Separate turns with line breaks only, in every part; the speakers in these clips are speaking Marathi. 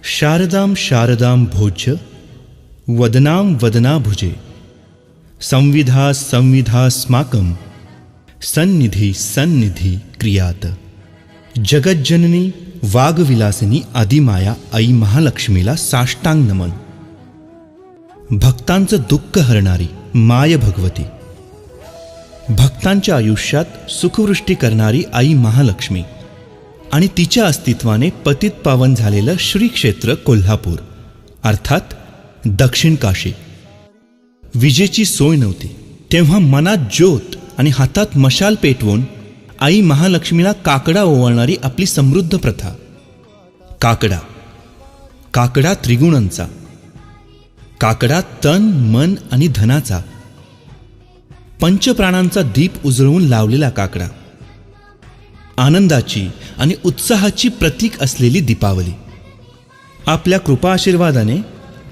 शारदां शारदां भोज्य वदनां वदनाभुजे संविधा संविधास्माकं सन्निधी सन्निधी क्रियात. जगज्जननी वागविलासिनी आदिमाया आई महालक्ष्मीला साष्टांग नमन. भक्तांचं दुःख हरणारी माय भगवती, भक्तांच्या आयुष्यात सुखवृष्टी करणारी आई महालक्ष्मी आणि तिच्या अस्तित्वाने पतित पावन झालेलं श्री क्षेत्र कोल्हापूर अर्थात दक्षिण काशी. विजेची सोय नव्हती तेव्हा मनात ज्योत आणि हातात मशाल पेटवून आई महालक्ष्मीला काकडा ओवाळणारी आपली समृद्ध प्रथा. काकडा, काकडा त्रिगुणांचा, काकडा तन मन आणि धनाचा, पंचप्राणांचा दीप उजळवून लावलेला काकडा, आनंदाची आणि उत्साहाची प्रतीक असलेली दीपावली. आपल्या कृपा आशीर्वादाने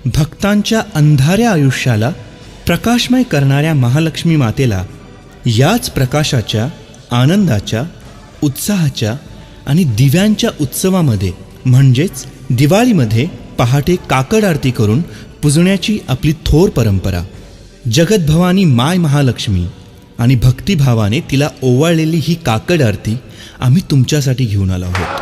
भक्तांच्या अंधाऱ्या आयुष्याला प्रकाशमय करणाऱ्या महालक्ष्मी मातेला याच प्रकाशाच्या, आनंदाच्या, उत्साहाच्या आणि दिव्यांच्या उत्सवामध्ये म्हणजेच दिवाळीमध्ये पहाटे काकड आरती करून पूजण्याची आपली थोर परंपरा. जगद्भवानी माय महालक्ष्मी आणि भक्तिभावाने तिला ओवाळलेली ही काकड आरती आम्ही तुमच्यासाठी घेऊन आलो आहोत.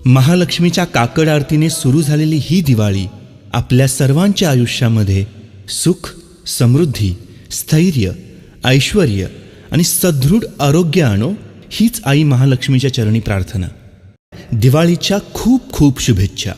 महालक्ष्मीच्या काकड आरतीने सुरू झालेली ही दिवाळी आपल्या सर्वांच्या आयुष्यामध्ये सुख, समृद्धी, स्थैर्य, ऐश्वर्य आणि सदृढ आरोग्य आणो हीच आई महालक्ष्मीच्या चरणी प्रार्थना. दिवाळीच्या खूप खूप शुभेच्छा.